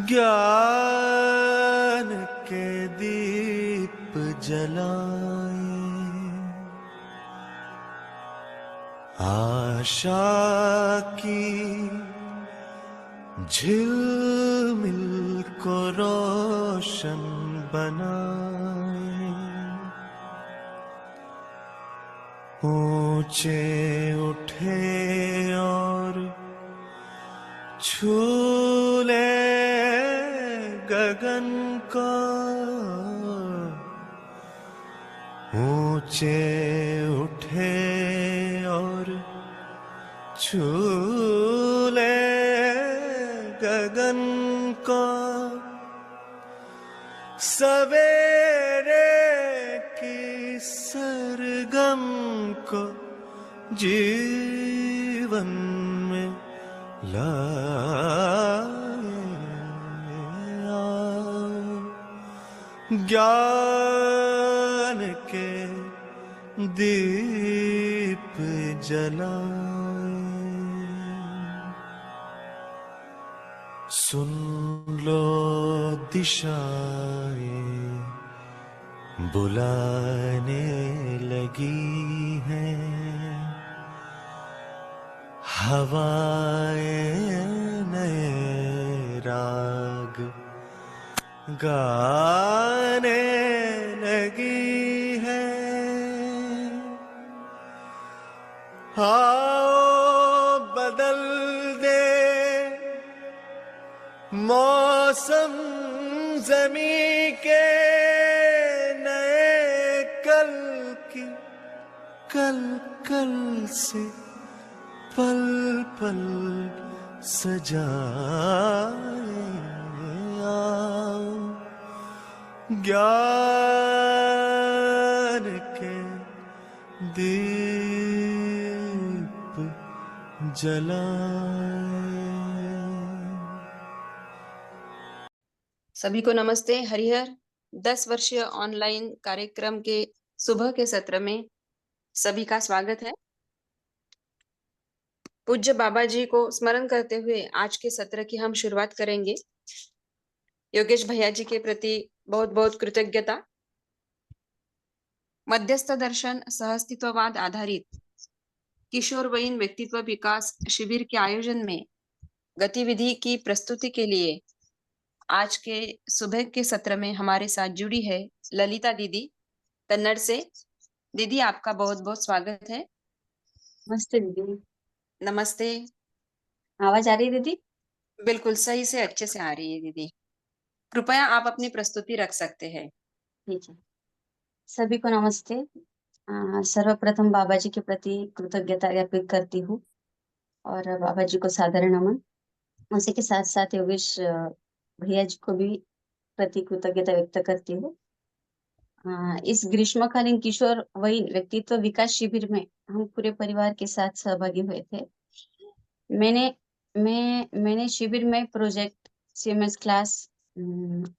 ज्ञान के दीप जलाए, आशा की झिलमिल को रोशन बनाए, ऊंचे उठे और छू ले गगन को, ऊंचे उठे और छू ले गगन को, सवेरे की सरगम को जीवन में लाए, ज्ञान के दीप जलाए। सुन लो दिशाएं बुलाने लगी हैं, हवाएं नए राग गाने लगी हैं। आओ बदल दे मौसम ज़मीं के, नए कल की कल कल से पल पल सजाए, ज्ञान के दीप जलाए। सभी को नमस्ते। हरिहर 10 वर्षीय ऑनलाइन कार्यक्रम के सुबह के सत्र में सभी का स्वागत है। पूज्य बाबा जी को स्मरण करते हुए आज के सत्र की हम शुरुआत करेंगे। योगेश भैया जी के प्रति बहुत बहुत कृतज्ञता। मध्यस्थ दर्शन सहअस्तित्ववाद आधारित किशोरवयीन व्यक्तित्व विकास शिविर के आयोजन में गतिविधि की प्रस्तुति के लिए आज के सुबह के सत्र में हमारे साथ जुड़ी है ललिता दीदी कन्नड़ से। दीदी आपका बहुत बहुत स्वागत है। नमस्ते दीदी। नमस्ते। आवाज आ रही है दीदी? बिल्कुल सही से अच्छे से आ रही है दीदी। कृपया आप अपनी प्रस्तुति रख सकते हैं। ठीक है। सभी को नमस्ते। सर्वप्रथम बाबा जी के प्रति कृतज्ञता ज्ञापित करती हूँ और बाबा जी को सादर नमन। उसी के साथ साथ योगेश भैया जी को भी प्रति कृतज्ञता व्यक्त करती हूँ। इस ग्रीष्मकालीन किशोर वयीन व्यक्तित्व विकास शिविर में हम पूरे परिवार के साथ सहभागी हुए थे। मैंने शिविर में प्रोजेक्ट, CMS क्लास,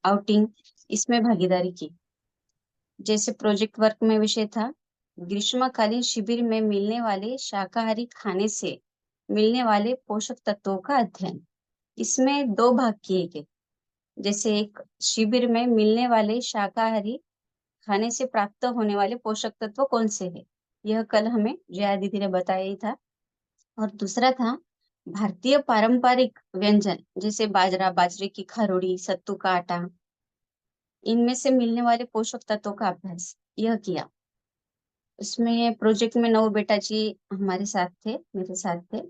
आउटिंग इसमें भागीदारी की। जैसे प्रोजेक्ट वर्क में विषय था ग्रीष्मकालीन शिविर में मिलने वाले शाकाहारी खाने से मिलने वाले पोषक तत्वों का अध्ययन। इसमें 2 भाग किए गए। जैसे एक शिविर में मिलने वाले शाकाहारी खाने से प्राप्त होने वाले पोषक तत्व कौन से हैं, यह कल हमें जया दीदी ने बताया ही था। और दूसरा था भारतीय पारंपरिक व्यंजन जैसे बाजरा, बाजरे की खरोड़ी, सत्तू का आटा, इनमें से मिलने वाले पोषक तत्वों का अभ्यास यह किया। उसमें प्रोजेक्ट में 9 बेटा जी हमारे साथ थे, मेरे साथ थे।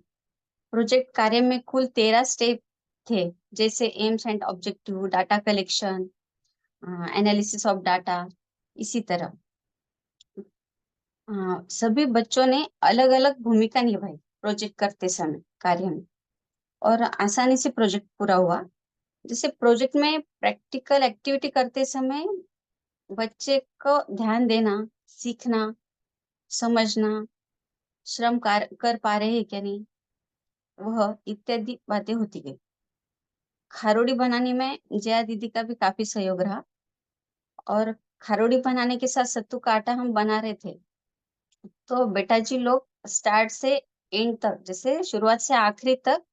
प्रोजेक्ट कार्य में कुल 13 स्टेप थे, जैसे AIIMS and objective, data collection, analysis of data, इसी तरह सभी बच्चों ने अलग अलग भूमिका निभाई प्रोजेक्ट करते समय कार्य में, और आसानी से प्रोजेक्ट पूरा हुआ। जैसे प्रोजेक्ट में प्रैक्टिकल एक्टिविटी करते समय बच्चे को ध्यान देना, सीखना, समझना, श्रम कर पा रहे हैं क्या नहीं, वह इत्यादि बातें होती गई। खारोड़ी बनाने में जया दीदी का भी काफी सहयोग रहा, और खारोड़ी बनाने के साथ सत्तू का आटा हम बना रहे थे। तो बेटा जी लोग स्टार्ट से एंड तक, जैसे शुरुआत से आखिरी तक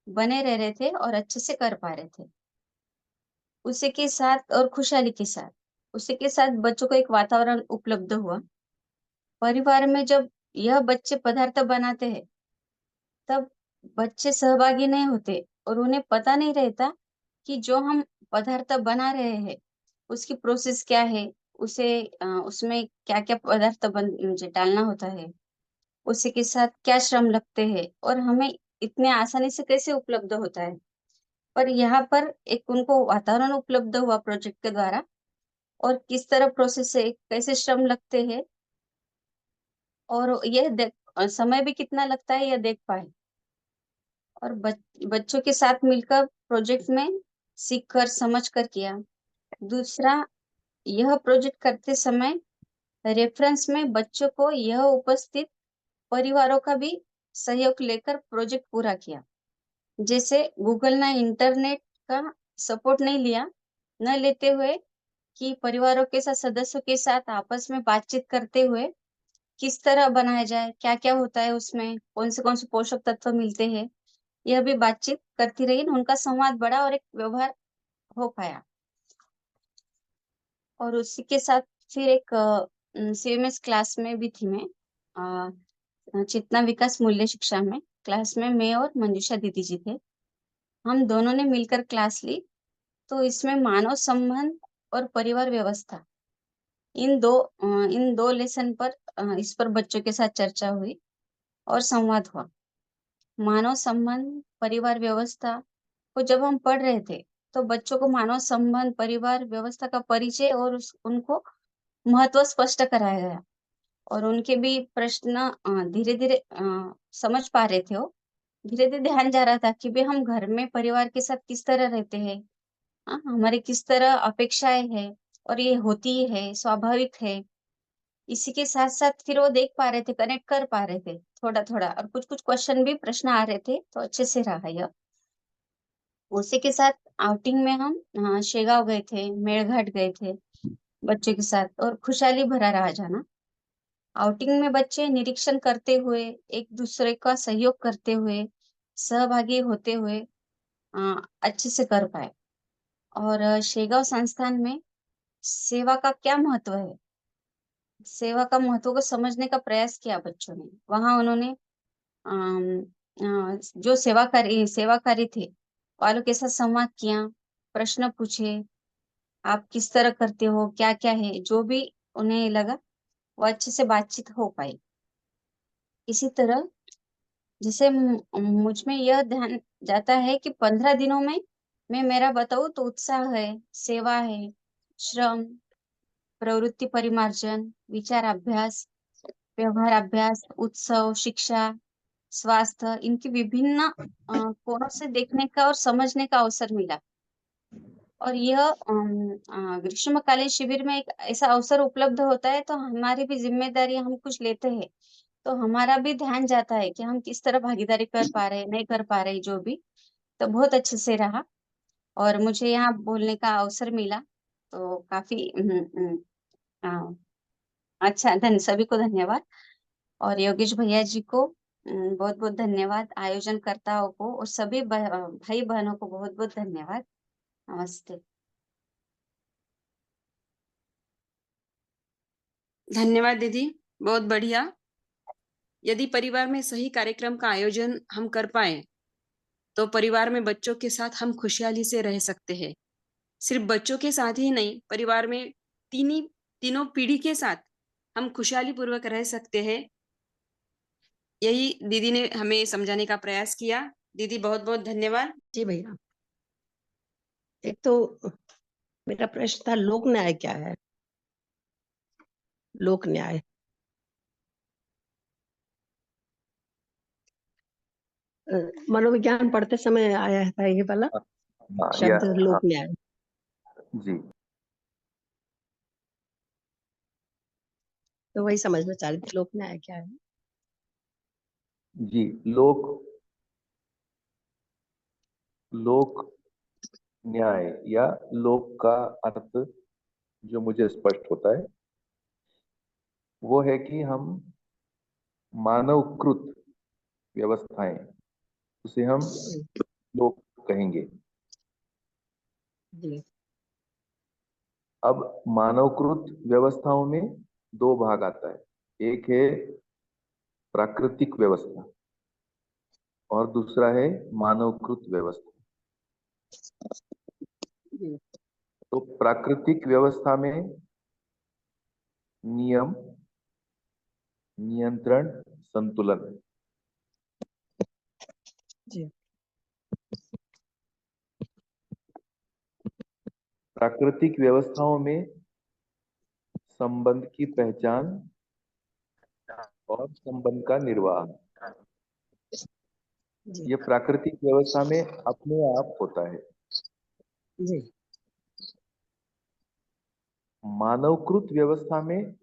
बने रह रहे थे और अच्छे से कर पा रहे थे। उसी के साथ और खुशहाली के साथ, उसी के साथ बच्चों को एक वातावरण उपलब्ध हुआ। परिवार में जब यह बच्चे पदार्थ बनाते हैं, तब बच्चे सहभागी नहीं होते और उन्हें पता नहीं रहता कि जो हम पदार्थ बना रहे हैं, उसकी प्रोसेस क्या है, उसे उसमें क्या-क्या पदार्थ मुझे डालना होता है, उसी के साथ क्या श्रम लगते हैं और हमें इतने आसानी से कैसे उपलब्ध होता है। पर यहाँ पर एक उनको वातावरण उपलब्ध हुआ प्रोजेक्ट के द्वारा और किस तरह प्रोसेस है, कैसे श्रम लगते हैं और यह समय भी कितना लगता है यह देख पाए और बच्चों के साथ मिलकर प्रोजेक्ट में सीख कर समझ कर किया। दूसरा, यह प्रोजेक्ट करते समय रेफरेंस में बच्चों को यह उपस्थित परिवारों का भी सहयोग लेकर प्रोजेक्ट पूरा किया। जैसे गूगल ने इंटरनेट का सपोर्ट नहीं लिया, न लेते हुए कि परिवारों के साथ सदस्यों के साथ आपस में बातचीत करते हुए किस तरह बनाया जाए, क्या-क्या होता है उसमें, कौन से पोषक तत्व मिलते हैं, यह भी बातचीत करती रही। उनका संवाद बढ़ा और एक व्यवहार हो पाया। और उसी के साथ फिर एक सीएमएस क्लास में भी थी मैं, चेतना विकास मूल्य शिक्षा में क्लास में मैं और मंजूषा दीदी जी थे। हम दोनों ने मिलकर क्लास ली, तो इसमें मानव संबंध और परिवार व्यवस्था इन 2 लेसन पर इस पर बच्चों के साथ चर्चा हुई और संवाद हुआ। मानव संबंध, परिवार व्यवस्था को जब हम पढ़ रहे थे, तो बच्चों को मानव संबंध, परिवार व्यवस्था का परिचय और उनको महत्व स्पष्ट कराया गया और उनके भी प्रश्न धीरे-धीरे समझ पा रहे थे वो। धीरे-धीरे ध्यान जा रहा था कि भई हम घर में परिवार के साथ किस तरह रहते हैं, हमारी किस तरह अपेक्षाएँ हैं और ये होती ही है, स्वाभाविक है। इसी के साथ-साथ फिर वो देख पा रहे थे, कनेक्ट कर पा रहे थे थोड़ा-थोड़ा और कुछ-कुछ क्वेश्चन भी प्रश्न आ रहे थे, तो अच्छे से रहा यह। उसी के साथ आउटिंग में हम शेगांव गए थे, मेळघाट गए थे बच्चों के साथ और खुशहाली भरा रहा जाना। आउटिंग में बच्चे निरीक्षण करते हुए, एक-दूसरे का सहयोग करते हुए, सहभागी होते हुए अच्छे से कर पाए और शेगांव संस्थान में सेवा का क्या महत्व है, सेवा का महत्व को समझने का प्रयास किया बच्चों ने। वहाँ उन्होंने अम, जो सेवाकारी थे, वालों के साथ संवाद किया, प्रश्न पूछे, आप किस तरह करते हो, क्या-क्या है, जो भी उन्हें लगा, वो अच्छे से बातचीत हो पाई। इसी तरह जैसे मुझ में यह ध्यान जाता है कि 15 दिनों में मैं मेरा बताऊँ तो उत्साह है, सेवा है, श्रम, प्रवृत्ति परिमार्जन, विचार अभ्यास, व्यवहार अभ्यास, उत्सव, शिक्षा, स्वास्थ्य इनकी विभिन्न कोणों से देखने का और समझने का अवसर मिला। और यह ग्रीष्मकालीन शिविर में एक ऐसा अवसर उपलब्ध होता है तो हमारी भी ज़िम्मेदारी हम कुछ लेते हैं, तो हमारा भी ध्यान जाता है कि हम किस तरह भागीदारी कर पा रहे हैं, नहीं कर पा रहे जो भी, तो बहुत अच्छे से रहा और मुझे यहाँ बोलने का अवसर मिला, तो काफ़ी अच्छा सभी को धन्यवाद और योगेश भैया जी को बहुत-बहुत धन्यवाद, आयोजनकर्ताओं को और सभी भाई-बहनों को बहुत-बहुत धन्यवाद। नमस्ते। धन्यवाद दीदी, बहुत बढ़िया। यदि परिवार में सही कार्यक्रम का आयोजन हम कर पाएँ, तो परिवार में बच्चों के साथ हम खुशहाली से रह सकते हैं। सिर्फ बच्चों के साथ ही नहीं, परिवार में तीनों पीढ़ी के साथ हम खुशहाली पूर्वक रह सकते हैं। यही दीदी ने हमें समझाने का प्रयास किया। दीदी बहुत-बहुत धन्यवाद। जी भैया। एक तो मेरा प्रश्न था लोक न्याय क्या है? लोक न्याय। मनोविज्ञान पढ़ते समय आया था ये वाला शब्द लोक न्याय। जी तो वही समझना चाह रही थी लोक न्याय क्या है? जी लोक न्याय या लोक का अर्थ जो मुझे स्पष्ट होता है वो है कि हम मानवकृत व्यवस्थाएं, उसे हम लोक कहेंगे। जी अब मानवकृत व्यवस्थाओं में दो भाग आता है, एक है प्राकृतिक व्यवस्था और दूसरा है मानवकृत व्यवस्था। जी तो प्राकृतिक व्यवस्था में नियम, नियंत्रण, संतुलन। जी प्राकृतिक व्यवस्थाओं में संबंध की पहचान और संबंध का निर्वाह, जी ये प्राकृतिक व्यवस्था में अपने आप होता है। जी मानवकृत व्यवस्था में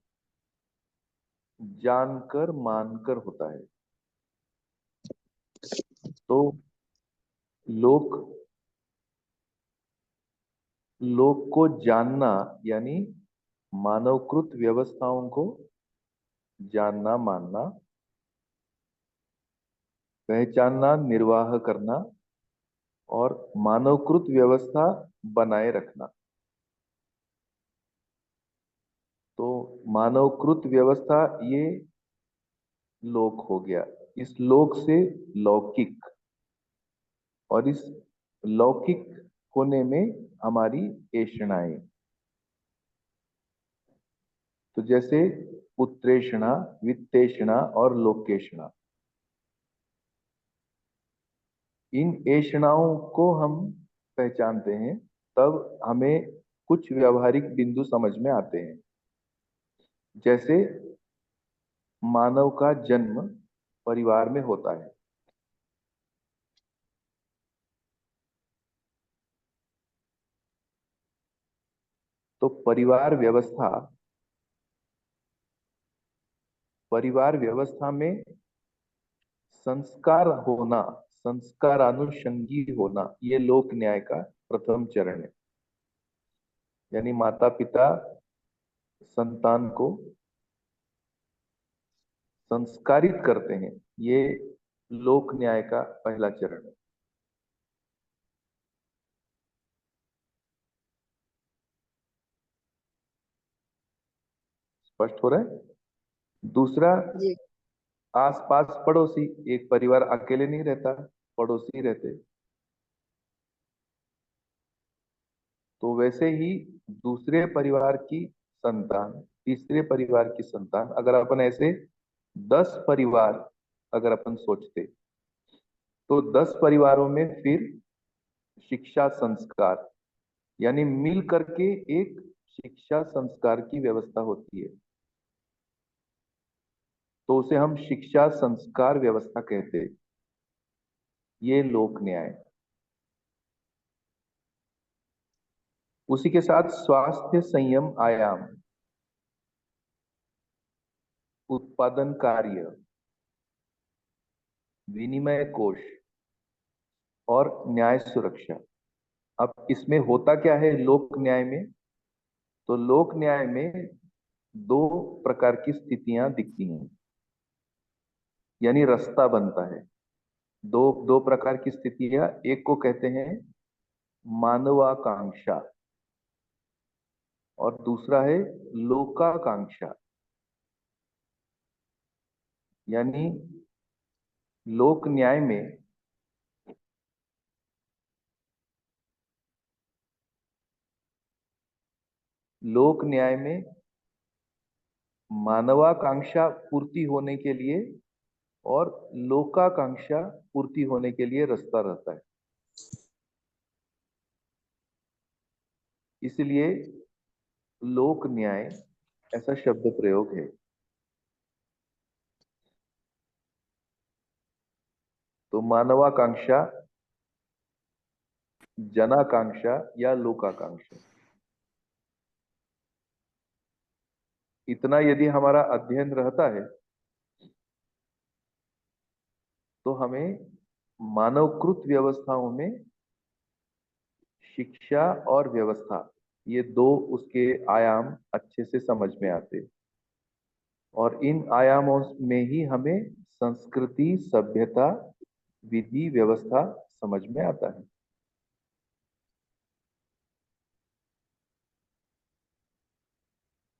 जानकर मानकर होता है। तो लोक, लोक को जानना यानी मानवकृत व्यवस्थाओं को जानना, मानना, पहचानना, निर्वाह करना और मानवकृत व्यवस्था बनाए रखना। तो मानवकृत व्यवस्था ये लोक हो गया। इस लोक से लौकिक, और इस लौकिक होने में हमारी ऐषणाएं। तो जैसे उत्प्रेषणा, वित्तेषणा और लोकेषणा, इन ऐषणाओं को हम पहचानते हैं तब हमें कुछ व्यवहारिक बिंदु समझ में आते हैं। जैसे मानव का जन्म परिवार में होता है, तो परिवार व्यवस्था में संस्कार होना, संस्कारानुषंगी होना, ये लोक न्याय का प्रथम चरण है। यानी माता पिता संतान को संस्कारित करते हैं, ये लोक न्याय का पहला चरण है। स्पष्ट हो रहा है? दूसरा, जी आसपास पड़ोसी, एक परिवार अकेले नहीं रहता, पड़ोसी रहते। तो वैसे ही दूसरे परिवार की संतान, तीसरे परिवार की संतान, अगर अपन ऐसे 10 परिवार अगर अपन सोचते, तो 10 परिवारों में फिर शिक्षा संस्कार यानी मिल करके एक शिक्षा संस्कार की व्यवस्था होती है। तो उसे हम शिक्षा संस्कार व्यवस्था कहते हैं। ये लोक न्याय। उसी के साथ स्वास्थ्य संयम आयाम, उत्पादन कार्य, विनिमय कोष और न्याय सुरक्षा। अब इसमें होता क्या है लोक न्याय में? तो लोक न्याय में दो प्रकार की स्थितियां दिखती हैं, यानी रास्ता बनता है। दो दो प्रकार की स्थितियां, एक को कहते हैं मानवाकांक्षा और दूसरा है लोकाकांक्षा। यानी लोक न्याय में लोक न्याय में मानवाकांक्षा पूर्ति होने के लिए और लोकाकांक्षा पूर्ति होने के लिए रास्ता रहता है। इसलिए लोक न्याय ऐसा शब्द प्रयोग है। तो मानवाकांक्षा, जनाकांक्षा या लोकाकांक्षा, इतना यदि हमारा अध्ययन रहता है तो हमें मानवकृत व्यवस्थाओं में शिक्षा और व्यवस्था, ये दो उसके आयाम अच्छे से समझ में आते। और इन आयामों में ही हमें संस्कृति, सभ्यता, विधि, व्यवस्था समझ में आता है।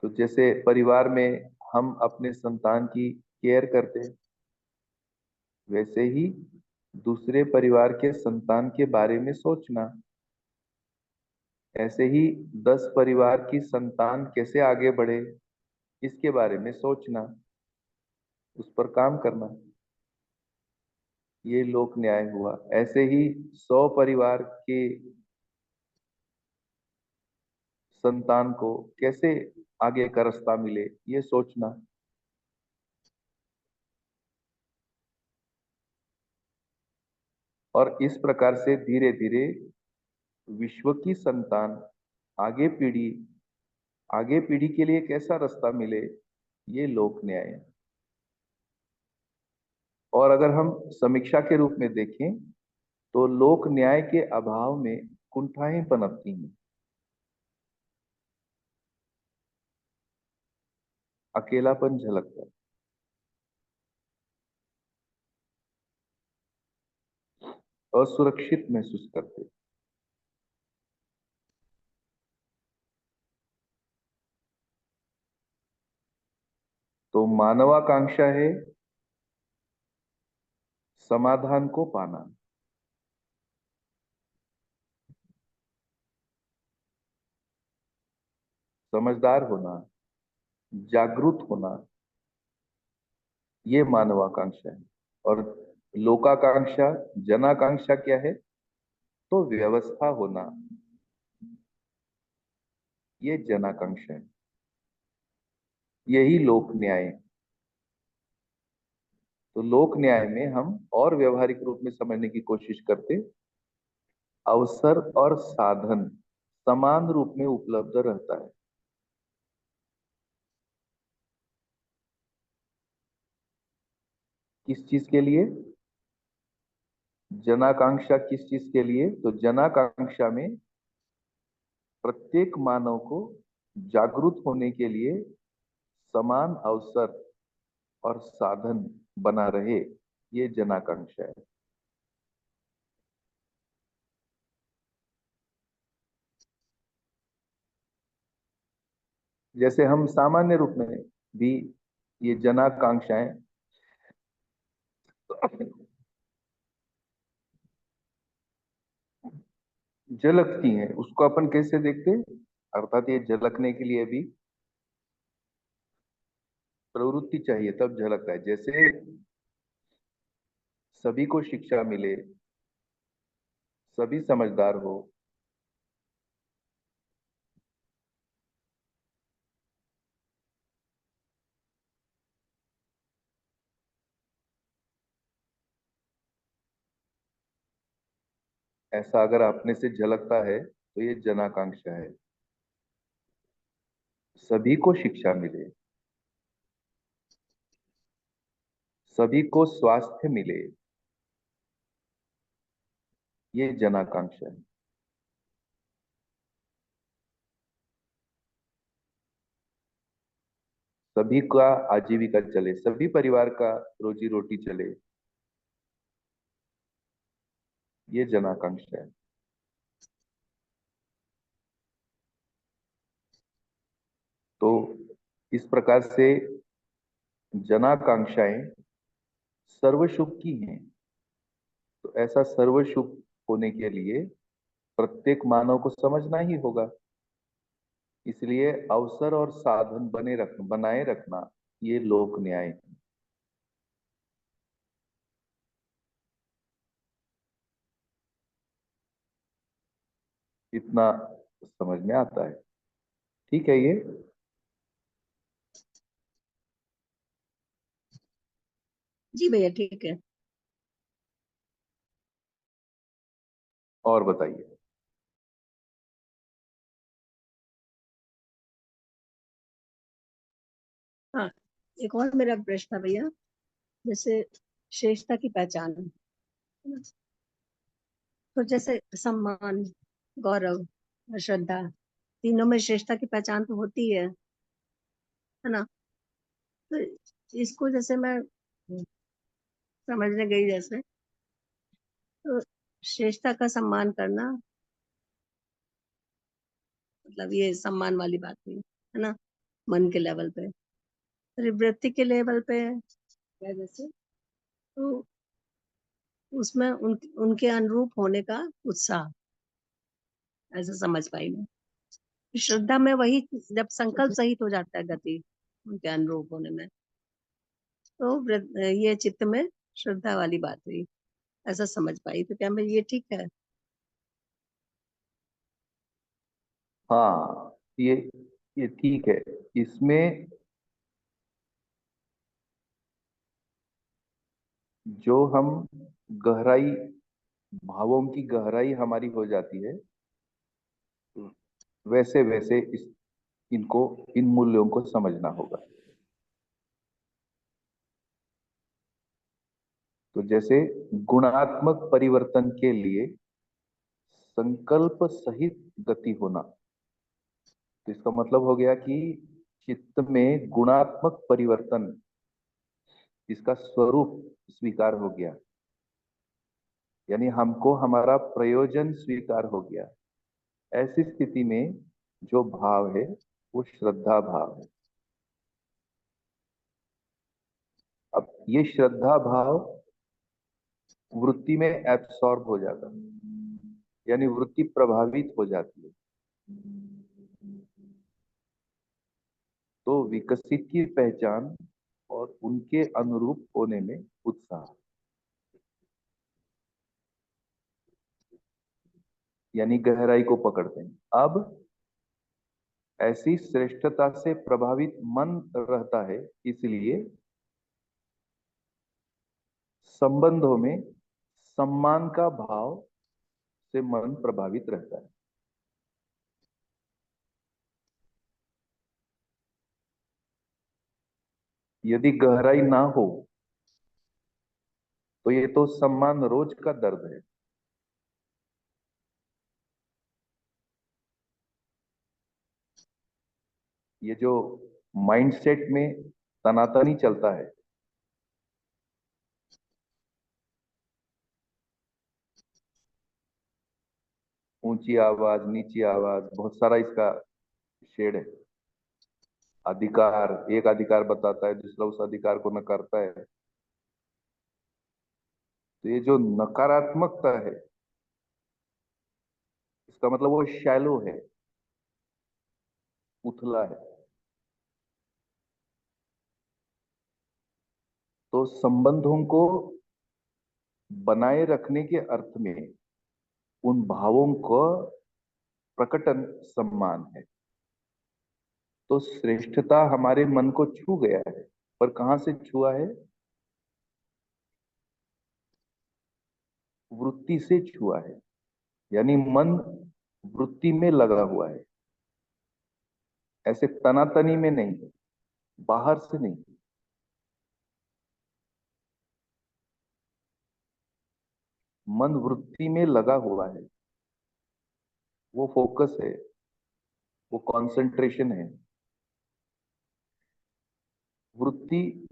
तो जैसे परिवार में हम अपने संतान की केयर करते हैं, वैसे ही दूसरे परिवार के संतान के बारे में सोचना, ऐसे ही 10 परिवार की संतान कैसे आगे बढ़े इसके बारे में सोचना, उस पर काम करना, ये लोक न्याय हुआ। ऐसे ही 100 परिवार के संतान को कैसे आगे का रास्ता मिले, ये सोचना। और इस प्रकार से धीरे धीरे विश्व की संतान आगे पीढ़ी के लिए कैसा रास्ता मिले, ये लोक न्याय है। और अगर हम समीक्षा के रूप में देखें तो लोक न्याय के अभाव में कुंठाएं पनपती हैं, अकेलापन झलकता है, असुरक्षित महसूस करते हैं। तो मानवाकांक्षा है समाधान को पाना, समझदार होना, जागरूक होना, ये मानवाकांक्षा है। और लोकाकांक्षा, जनाकांक्षा क्या है? तो व्यवस्था होना, ये जनाकांक्षा है। यही लोक न्याय है। तो लोक न्याय में हम और व्यवहारिक रूप में समझने की कोशिश करते, अवसर और साधन समान रूप में उपलब्ध रहता है। किस चीज के लिए? जनाकांक्षा किस चीज के लिए? तो जनाकांक्षा में प्रत्येक मानव को जागरूक होने के लिए समान अवसर और साधन बना रहे, ये जनाकांक्षा है। जैसे हम सामान्य रूप में भी ये जनाकांक्षाएं झलकती हैं, उसको अपन कैसे देखते हैं? अर्थात ये झलकने के लिए भी प्रवृत्ति चाहिए, तब झलकता है। जैसे सभी को शिक्षा मिले, सभी समझदार हो, ऐसा अगर अपने से झलकता है तो ये जनाकांक्षा है। सभी को शिक्षा मिले, सभी को स्वास्थ्य मिले, ये जनाकांक्षा है। सभी का आजीविका चले, सभी परिवार का रोजी रोटी चले, ये जनाकांक्षा है। तो इस प्रकार से जनाकांक्षाएं सर्वसुख की हैं। तो ऐसा सर्वसुख होने के लिए प्रत्येक मानव को समझना ही होगा। इसलिए अवसर और साधन बनाए रखना, ये लोक न्याय है। इतना समझ में आता है, ठीक है? ये जी भैया, ठीक है। और बताइए। हाँ, एक और मेरा प्रश्न था भैया, जैसे श्रेष्ठता की पहचान है ना? तो जैसे सम्मान, गौरव और श्रद्धा, तीनों में श्रेष्ठता की पहचान तो होती है ना? तो इसको जैसे मैं समझने गई, जैसे तो श्रेष्ठता का सम्मान करना, मतलब ये सम्मान वाली बात हुई, है ना, मन के लेवल पे। फिर वृत्ति के लेवल पे है जैसे, तो उसमें उनके अनुरूप होने का उत्साह, ऐसा समझ पाई मैं। श्रद्धा में वही, जब संकल्प सहित हो जाता है गति उनके अनुरूप होने में, तो ये चित्त में श्रद्धा वाली बात हुई, ऐसा समझ पाई। तो क्या मैं ये ठीक है? हाँ, ये ठीक है। इसमें जो हम गहराई, भावों की गहराई हमारी हो जाती है, वैसे वैसे इनको, इन मूल्यों को समझना होगा। तो जैसे गुणात्मक परिवर्तन के लिए संकल्प सहित गति होना, तो इसका मतलब हो गया कि चित्त में गुणात्मक परिवर्तन, इसका स्वरूप स्वीकार हो गया, यानी हमको हमारा प्रयोजन स्वीकार हो गया। ऐसी स्थिति में जो भाव है वो श्रद्धा भाव है। अब ये श्रद्धा भाव वृत्ति में एब्सॉर्ब हो जाता है, यानी वृत्ति प्रभावित हो जाती है। तो विकसित की पहचान और उनके अनुरूप होने में उत्साह, यानी गहराई को पकड़ते हैं। अब ऐसी श्रेष्ठता से प्रभावित मन रहता है, इसलिए संबंधों में सम्मान का भाव से मन प्रभावित रहता है। यदि गहराई ना हो तो ये तो सम्मान रोज का दर्द है। ये जो माइंडसेट में तनातनी चलता है, ऊंची आवाज, नीची आवाज, बहुत सारा इसका शेड है। अधिकार, एक अधिकार बताता है, दूसरा उस अधिकार को नकारता है। तो ये जो नकारात्मकता है, इसका मतलब वो शैलो है, उथला है। तो संबंधों को बनाए रखने के अर्थ में उन भावों को प्रकटन सम्मान है। तो श्रेष्ठता हमारे मन को छू गया है, पर कहां से छुआ है? वृत्ति से छुआ है, यानी मन वृत्ति में लगा हुआ है, ऐसे तनातनी में नहीं, बाहर से नहीं। मन वृत्ति में लगा हुआ है, वो फोकस है, वो कंसंट्रेशन है। वृत्ति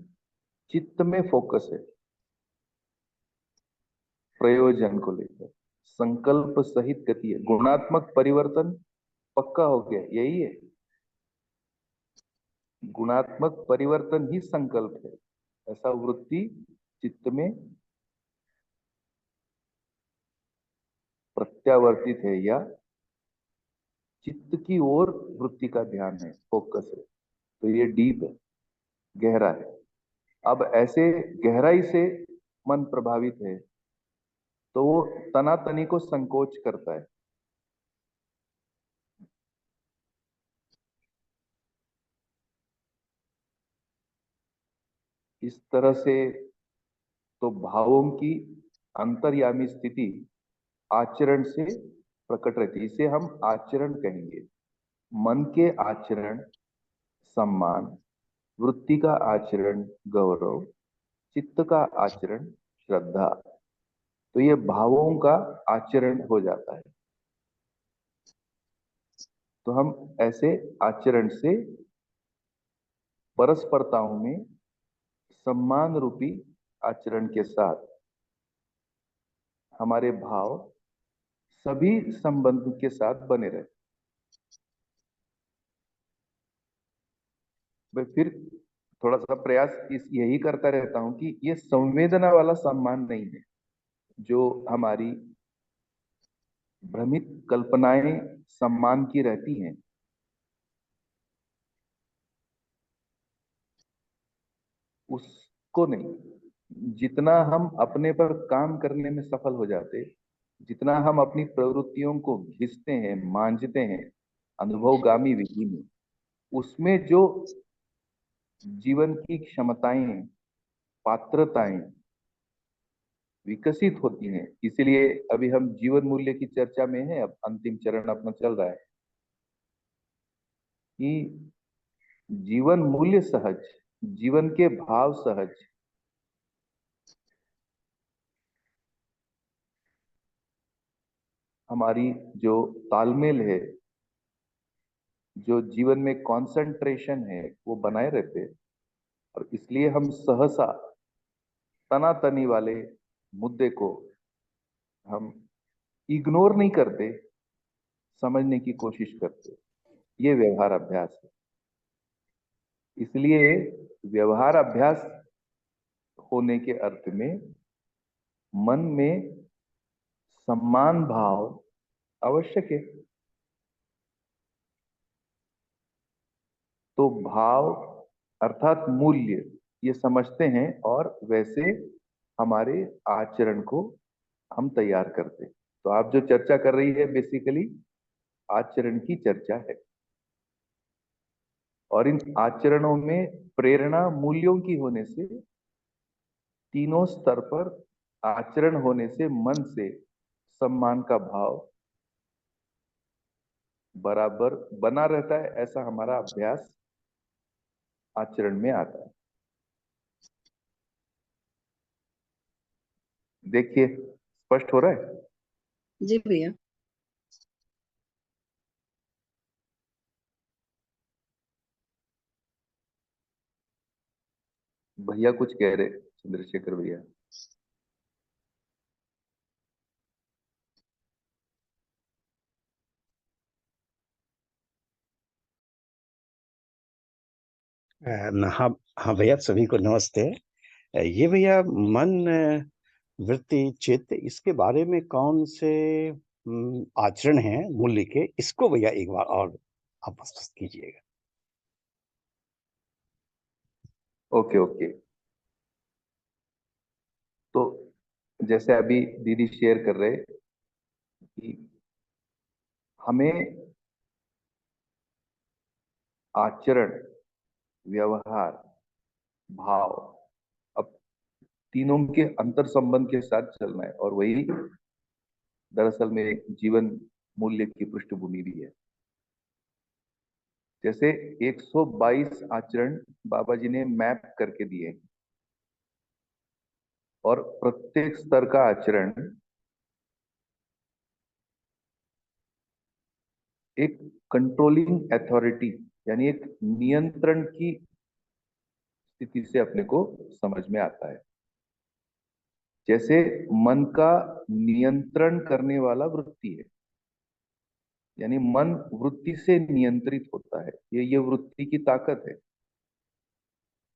चित्त में फोकस है, प्रयोजन को लेकर संकल्प सहित गति है। गुणात्मक परिवर्तन पक्का हो गया, यही है। गुणात्मक परिवर्तन ही संकल्प है। ऐसा वृत्ति चित्त में प्रत्यावर्तित है, या चित्त की ओर वृत्ति का ध्यान है, फोकस है। तो ये डीप है, गहरा है। अब ऐसे गहराई से मन प्रभावित है, तो वो तनातनी को संकोच करता है। इस तरह से तो भावों की अंतर्यामी स्थिति आचरण से प्रकट रहती है। इसे हम आचरण कहेंगे। मन के आचरण सम्मान, वृत्ति का आचरण गौरव, चित्त का आचरण श्रद्धा। तो ये भावों का आचरण हो जाता है। तो हम ऐसे आचरण से परस्परताओं में सम्मान रूपी आचरण के साथ हमारे भाव सभी संबंध के साथ बने रहे। मैं फिर थोड़ा सा प्रयास यही करता रहता हूं कि ये संवेदना वाला सम्मान नहीं है जो हमारी भ्रमित कल्पनाएं सम्मान की रहती हैं। उसको नहीं, जितना हम अपने पर काम करने में सफल हो जाते, जितना हम अपनी प्रवृत्तियों को घिसते हैं, मांझते हैं अनुभवगामी विधि में, उसमें जो जीवन की क्षमताएं, पात्रताएं विकसित होती हैं। इसलिए अभी हम जीवन मूल्य की चर्चा में हैं, अब अंतिम चरण अपना चल रहा है कि जीवन मूल्य सहज, जीवन के भाव सहज, हमारी जो तालमेल है, जो जीवन में कंसंट्रेशन है, वो बनाए रहते। और इसलिए हम सहसा तनातनी वाले मुद्दे को हम इग्नोर नहीं करते, समझने की कोशिश करते। ये व्यवहार अभ्यास है। इसलिए व्यवहार अभ्यास होने के अर्थ में मन में सम्मान भाव आवश्यक है। तो भाव अर्थात मूल्य ये समझते हैं और वैसे हमारे आचरण को हम तैयार करते हैं। तो आप जो चर्चा कर रही है बेसिकली आचरण की चर्चा है। और इन आचरणों में प्रेरणा मूल्यों की होने से, तीनों स्तर पर आचरण होने से मन से सम्मान का भाव बराबर बना रहता है। ऐसा हमारा अभ्यास आचरण में आता है। देखिए स्पष्ट हो रहा है? जी भैया। भैया कुछ कह रहे, चंद्रशेखर भैया। हाँ हाँ भैया, सभी को नमस्ते। ये भैया मन, वृत्ति, चित्त, इसके बारे में कौन से आचरण हैं मूल्य के, इसको भैया एक बार और आप स्पष्ट कीजिएगा। Okay okay. तो जैसे अभी दीदी शेयर कर रहे कि हमें आचरण, व्यवहार, भाव, अब तीनों के अंतर संबंध के साथ चलना है। और वही दरअसल में एक जीवन मूल्य की पृष्ठभूमि भी है। जैसे 122 आचरण बाबा जी ने मैप करके दिए हैं और प्रत्येक स्तर का आचरण एक कंट्रोलिंग अथॉरिटी यानी एक नियंत्रण की स्थिति से अपने को समझ में आता है। जैसे मन का नियंत्रण करने वाला वृत्ति है, यानी मन वृत्ति से नियंत्रित होता है। ये वृत्ति की ताकत है।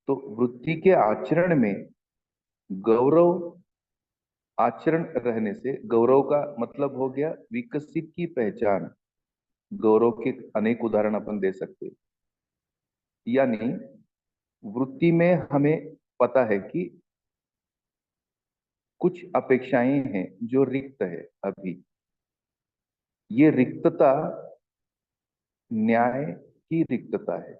तो वृत्ति के आचरण में गौरव आचरण रहने से, गौरव का मतलब हो गया विकसित की पहचान। गौरव के अनेक उदाहरण अपन दे सकते हैं। यानी वृत्ति में हमें पता है कि कुछ अपेक्षाएं हैं जो रिक्त है अभी। ये रिक्तता न्याय की रिक्तता है।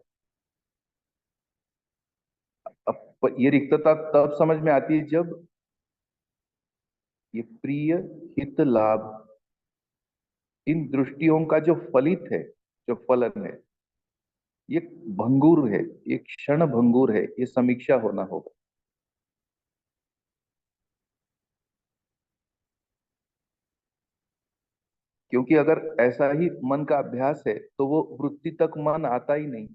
अब ये रिक्तता तब समझ में आती है जब ये प्रिय, हित, लाभ, इन दृष्टियों का जो फलित है, जो फलन है, ये भंगुर है, ये क्षण भंगुर है। ये समीक्षा होना होगा। क्योंकि अगर ऐसा ही मन का अभ्यास है तो वो वृत्ति तक मन आता ही नहीं।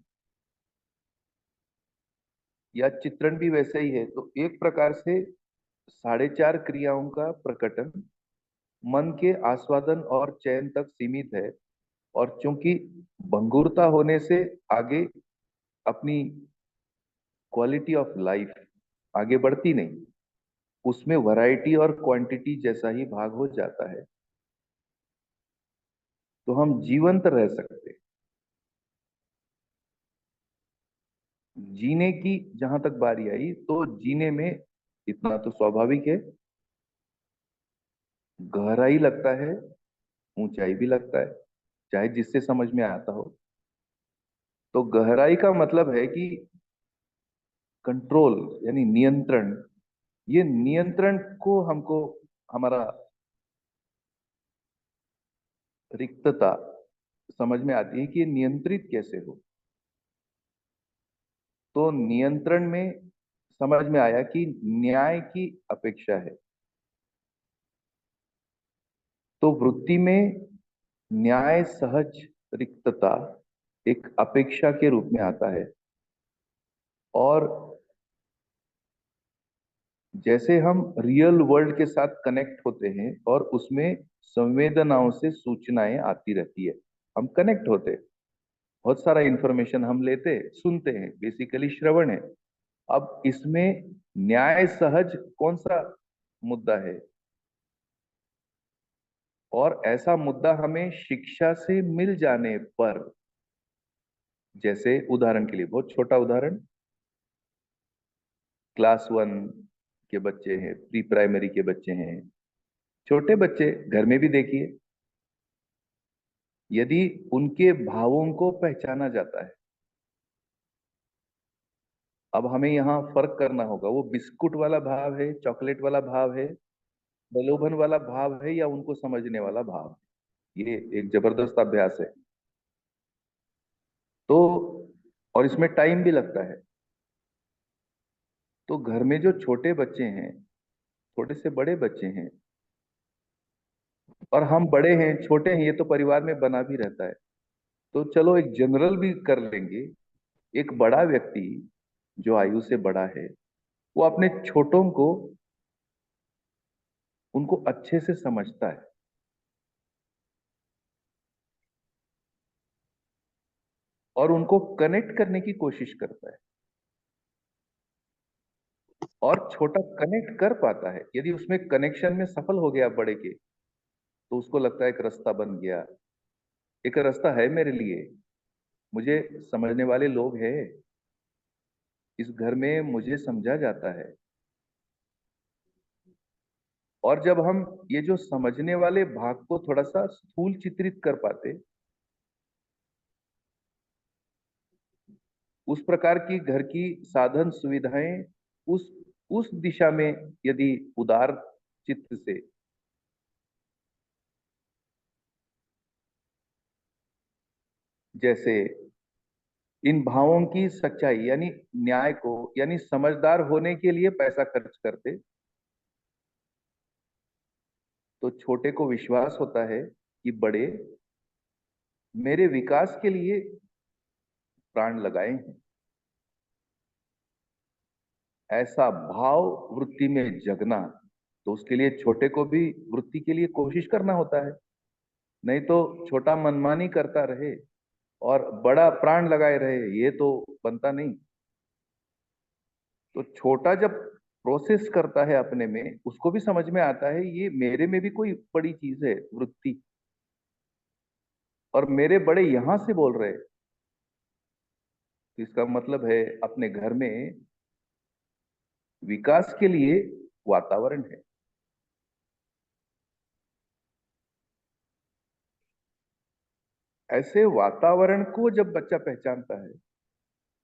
या चित्रण भी वैसे ही है। तो एक प्रकार से 4.5 क्रियाओं का प्रकटन मन के आस्वादन और चयन तक सीमित है, और चूंकि भंगुरता होने से आगे अपनी क्वालिटी ऑफ लाइफ आगे बढ़ती नहीं, उसमें वैरायटी और क्वांटिटी जैसा ही भाग हो जाता है, तो हम जीवंत रह सकते हैं। जीने की जहां तक बारी आई, तो जीने में इतना तो स्वाभाविक है, गहराई लगता है, ऊंचाई भी लगता है, चाहे जिससे समझ में आता हो। तो गहराई का मतलब है कि कंट्रोल यानी नियंत्रण। ये नियंत्रण को हमको, हमारा रिक्तता समझ में आती है कि ये नियंत्रित कैसे हो। तो नियंत्रण में समझ में आया कि न्याय की अपेक्षा है। तो वृत्ति में न्याय सहज रिक्तता एक अपेक्षा के रूप में आता है। और जैसे हम रियल वर्ल्ड के साथ कनेक्ट होते हैं और उसमें संवेदनाओं से सूचनाएं आती रहती है, हम कनेक्ट होते हैं, बहुत सारा इंफॉर्मेशन हम लेते सुनते हैं, बेसिकली श्रवण है। अब इसमें न्याय सहज कौन सा मुद्दा है, और ऐसा मुद्दा हमें शिक्षा से मिल जाने पर, जैसे उदाहरण के लिए बहुत छोटा उदाहरण, क्लास 1 के बच्चे हैं, प्री प्राइमरी के बच्चे हैं, छोटे बच्चे घर में भी देखिए, यदि उनके भावों को पहचाना जाता है। अब हमें यहाँ फर्क करना होगा, वो बिस्कुट वाला भाव है, चॉकलेट वाला भाव है, प्रलोभन वाला भाव है, या उनको समझने वाला भाव है। ये एक जबरदस्त अभ्यास है। तो और इसमें टाइम भी लगता है। तो घर में जो छोटे बच्चे हैं, छोटे से बड़े बच्चे हैं, और हम बड़े हैं छोटे हैं, ये तो परिवार में बना भी रहता है। तो चलो एक जनरल भी कर लेंगे। एक बड़ा व्यक्ति जो आयु से बड़ा है, वो अपने छोटों को, उनको अच्छे से समझता है, और उनको कनेक्ट करने की कोशिश करता है। और छोटा कनेक्ट कर पाता है, यदि उसमें कनेक्शन में सफल हो गया बड़े के, तो उसको लगता है एक रास्ता बन गया, एक रास्ता है मेरे लिए, मुझे समझने वाले लोग हैं, इस घर में मुझे समझा जाता है। और जब हम ये जो समझने वाले भाग को थोड़ा सा स्थूल चित्रित कर पाते, उस प्रकार की घर की साधन सुविधाएं उस दिशा में यदि उदार चित्त से, जैसे इन भावों की सच्चाई यानी न्याय को, यानी समझदार होने के लिए पैसा खर्च करते, तो छोटे को विश्वास होता है कि बड़े मेरे विकास के लिए प्राण लगाए हैं। ऐसा भाव वृत्ति में जगना, तो उसके लिए छोटे को भी वृत्ति के लिए कोशिश करना होता है। नहीं तो छोटा मनमानी करता रहे और बड़ा प्राण लगाए रहे, ये तो बनता नहीं। तो छोटा जब प्रोसेस करता है अपने में, उसको भी समझ में आता है ये मेरे में भी कोई बड़ी चीज है वृत्ति, और मेरे बड़े यहां से बोल रहे हैं। तो इसका मतलब है अपने घर में विकास के लिए वातावरण है। ऐसे वातावरण को जब बच्चा पहचानता है,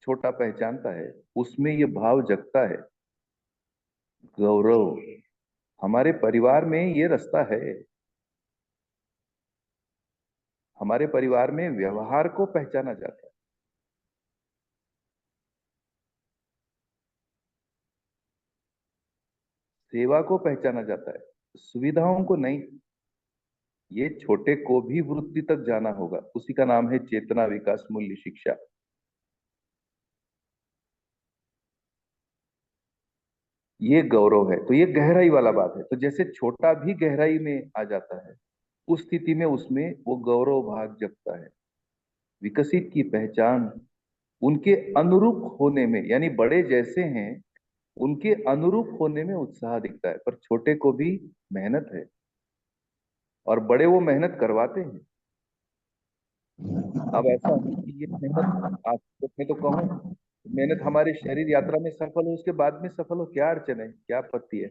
छोटा पहचानता है, उसमें ये भाव जगता है, गौरव, हमारे परिवार में ये रास्ता है। हमारे परिवार में व्यवहार को पहचाना जाता है, सेवा को पहचाना जाता है, सुविधाओं को नहीं। ये छोटे को भी वृत्ति तक जाना होगा, उसी का नाम है चेतना विकास मूल्य शिक्षा। ये गौरव है। तो ये गहराई वाला बात है। तो जैसे छोटा भी गहराई में आ जाता है, उस स्थिति में उसमें वो गौरव भाग जगता है। विकसित की पहचान उनके अनुरूप होने में, यानी बड़े जैसे हैं उनके अनुरूप होने में उत्साह दिखता है। पर छोटे को भी मेहनत है और बड़े वो मेहनत करवाते हैं। अब ऐसा है कि ये मेहनत, आप मैं तो कहूँ, मेहनत हमारे शरीर यात्रा में सफल हो, उसके बाद में सफल हो, क्या अड़चन है, क्या आपत्ति है?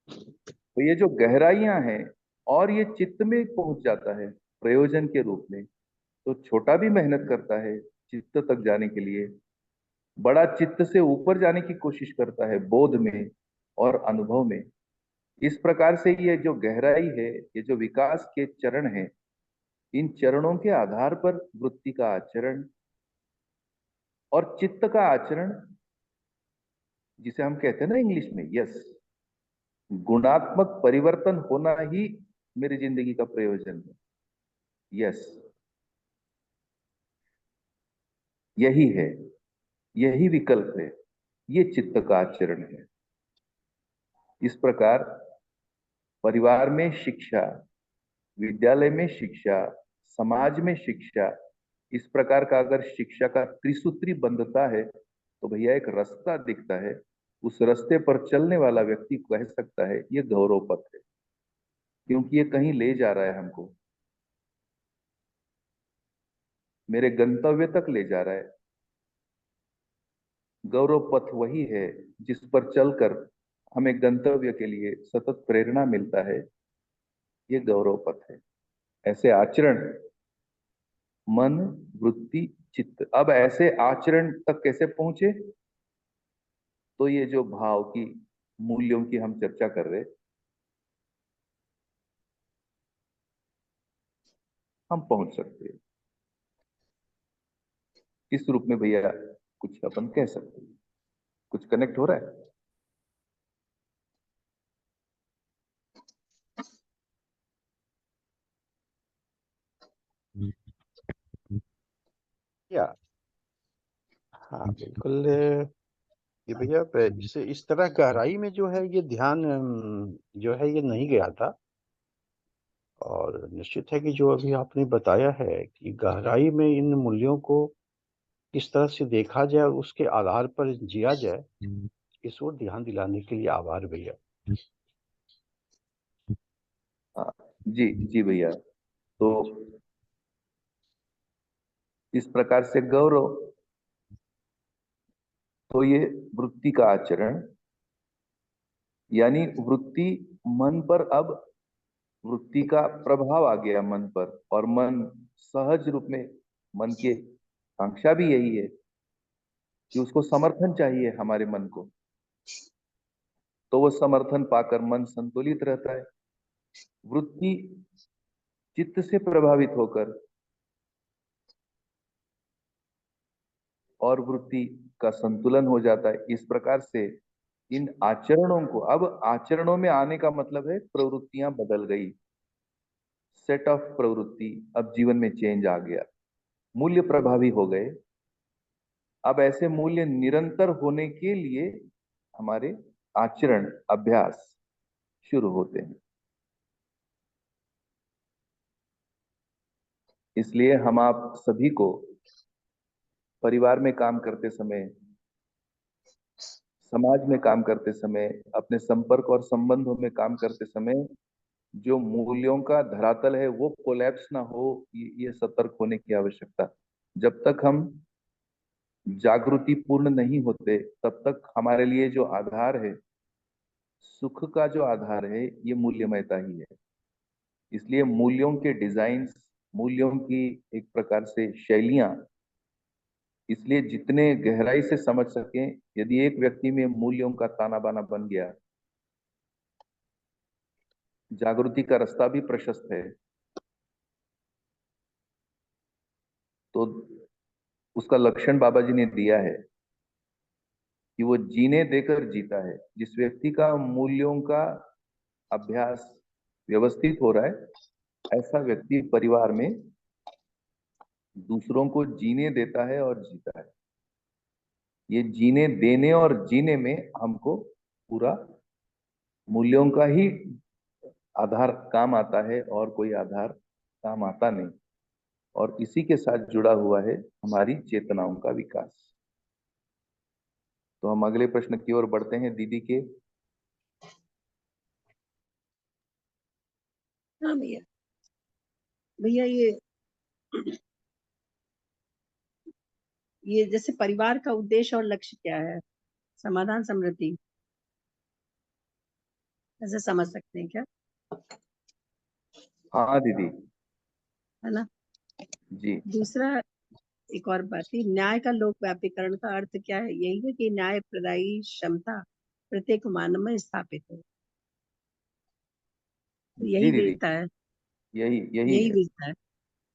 तो ये जो गहराइयां हैं, और ये चित्त में पहुंच जाता है प्रयोजन के रूप में। तो छोटा भी मेहनत करता है चित्त तक जाने के लिए, बड़ा चित्त से ऊपर जाने की कोशिश करता है बोध में और अनुभव में। इस प्रकार से ये जो गहराई है, ये जो विकास के चरण हैं, इन चरणों के आधार पर वृत्ति का आचरण और चित्त का आचरण, जिसे हम कहते हैं ना इंग्लिश में यस, गुणात्मक परिवर्तन होना ही मेरी जिंदगी का प्रयोजन है। यस, यही है, यही विकल्प है, ये चित्त का आचरण है। इस प्रकार परिवार में शिक्षा, विद्यालय में शिक्षा, समाज में शिक्षा, इस प्रकार का अगर शिक्षा का त्रिसूत्री बंधता है तो भैया एक रास्ता दिखता है। उस रास्ते पर चलने वाला व्यक्ति कह सकता है ये गौरव पथ है, क्योंकि ये कहीं ले जा रहा है हमको, मेरे गंतव्य तक ले जा रहा है। गौरव पथ वही है जिस पर चलकर हमें गंतव्य के लिए सतत प्रेरणा मिलता है। ये गौरव पथ है। ऐसे आचरण, मन, वृत्ति, चित्त, अब ऐसे आचरण तक कैसे पहुंचे? तो ये जो भाव की, मूल्यों की हम चर्चा कर रहे, हम पहुंच सकते हैं। इस रूप में भैया कुछ अपन कह सकते हैं। कुछ कनेक्ट हो रहा है? या हाँ बिल्कुल। ये भैया जैसे इस तरह गहराई में जो है ये ध्यान जो है ये नहीं गया था। और निश्चित है कि जो अभी आपने बताया है कि गहराई में इन मूल्यों को किस तरह से देखा जाए और उसके आधार पर जिया जाए, इस ओर ध्यान दिलाने के लिए आभार भैया। हाँ, जी जी भैया। तो इस प्रकार से गौरव, तो ये वृत्ति का आचरण, यानी वृत्ति मन पर, अब वृत्ति का प्रभाव आ गया मन पर, और मन सहज रूप में, मन की आकांक्षा भी यही है कि उसको समर्थन चाहिए हमारे मन को। तो वो समर्थन पाकर मन संतुलित रहता है। वृत्ति चित्त से प्रभावित होकर, और वृत्ति का संतुलन हो जाता है। इस प्रकार से इन आचरणों को, अब आचरणों में आने का मतलब है प्रवृत्तियां बदल गई, सेट ऑफ प्रवृत्ति, अब जीवन में चेंज आ गया, मूल्य प्रभावी हो गए। अब ऐसे मूल्य निरंतर होने के लिए हमारे आचरण, अभ्यास शुरू होते हैं। इसलिए हम आप सभी को परिवार में काम करते समय, समाज में काम करते समय, अपने संपर्क और संबंधों में काम करते समय, जो मूल्यों का धरातल है वो कोलैप्स ना हो, ये सतर्क होने की आवश्यकता। जब तक हम जागृति पूर्ण नहीं होते, तब तक हमारे लिए जो आधार है, सुख का जो आधार है, ये मूल्यमयता ही है। इसलिए मूल्यों के डिजाइन, मूल्यों की एक प्रकार से शैलियां, इसलिए जितने गहराई से समझ सकें, यदि एक व्यक्ति में मूल्यों का ताना बाना बन गया, जागृति का रास्ता भी प्रशस्त है। तो उसका लक्षण बाबा जी ने दिया है कि वो जीने देकर जीता है। जिस व्यक्ति का मूल्यों का अभ्यास व्यवस्थित हो रहा है, ऐसा व्यक्ति परिवार में दूसरों को जीने देता है और जीता है। ये जीने देने और जीने में हमको पूरा मूल्यों का ही आधार काम आता है, और कोई आधार काम आता नहीं। और इसी के साथ जुड़ा हुआ है हमारी चेतनाओं का विकास। तो हम अगले प्रश्न की ओर बढ़ते हैं दीदी के। हाँ भैया। भैया ये जैसे परिवार का उद्देश्य और लक्ष्य क्या है? समाधान समृद्धि, ऐसे समझ सकते हैं क्या? हाँ दीदी। है ना? जी। दूसरा एक और बात है, न्याय का लोकव्यापीकरण का अर्थ क्या है? यही है कि न्याय प्रदायी क्षमता प्रत्येक मानव में स्थापित हो। तो जी यही दीदी, वीरता है। यही यही यही है। वीरता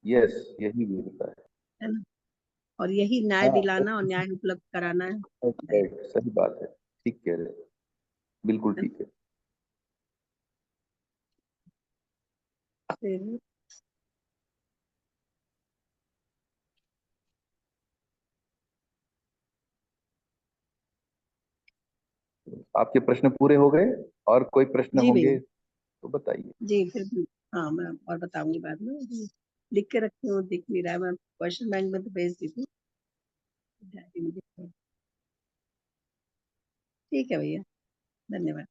यस, यही वीरता है ना? और यही न्याय है। हाँ, दिलाना और न्याय उपलब्ध कराना है। राइट, सही बात है, ठीक कह रहे हैं, बिल्कुल ठीक है। फिर आपके प्रश्न पूरे हो गए? और कोई प्रश्न जी होंगे भैया। तो बताइए। जी फिर हाँ, मैं और बताऊंगी बाद में। अभी लिख के रखती हूँ, दिख नहीं रहा है। मैं क्वेश्चन बैंक में तो भेज दी थी, डायरी में लिखती हूँ। ठीक है भैया, धन्यवाद।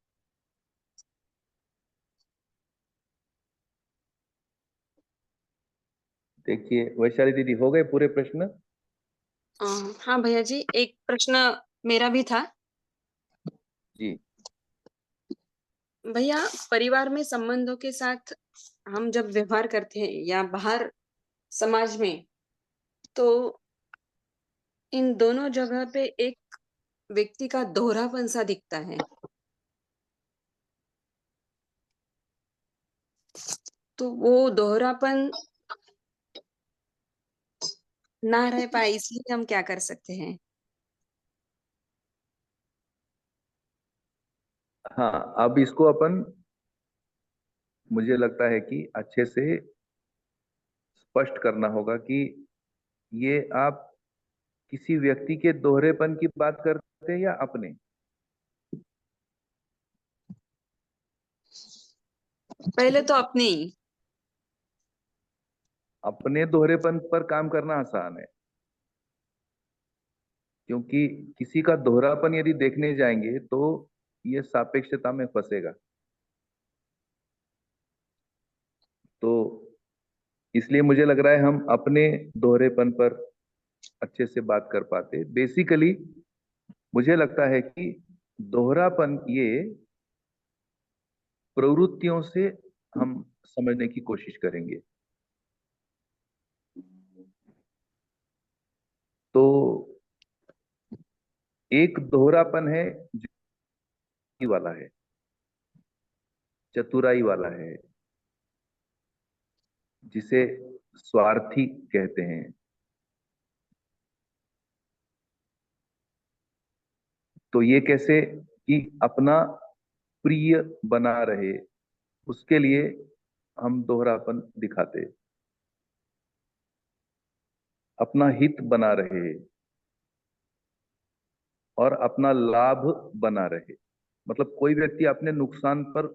देखिए वैशाली दीदी, हो गए पूरे प्रश्न? अ, हाँ भैया जी, एक प्रश्न मेरा भी था। जी। भैया, परिवार में संबंधों के साथ हम जब व्यवहार करते हैं या बाहर समाज में, तो इन दोनों जगह पे एक व्यक्ति का दोहरापन सा दिखता है। तो वो दोहरापन ना रह पाए, इसलिए हम क्या कर सकते हैं? हाँ, अब इसको अपन, मुझे लगता है कि अच्छे से स्पष्ट करना होगा कि ये आप किसी व्यक्ति के दोहरेपन की बात करते हैं या अपने? पहले तो अपने ही। अपने दोहरेपन पर काम करना आसान है, क्योंकि किसी का दोहरापन यदि देखने जाएंगे तो ये सापेक्षता में फंसेगा। तो इसलिए मुझे लग रहा है हम अपने दोहरेपन पर अच्छे से बात कर पाते। बेसिकली मुझे लगता है कि दोहरापन ये प्रवृत्तियों से हम समझने की कोशिश करेंगे। तो एक दोहरापन है जो वाला है, चतुराई वाला है, जिसे स्वार्थी कहते हैं। तो ये कैसे कि अपना प्रिय बना रहे, उसके लिए हम दोहरापन दिखाते, अपना हित बना रहे और अपना लाभ बना रहे। मतलब कोई व्यक्ति अपने नुकसान पर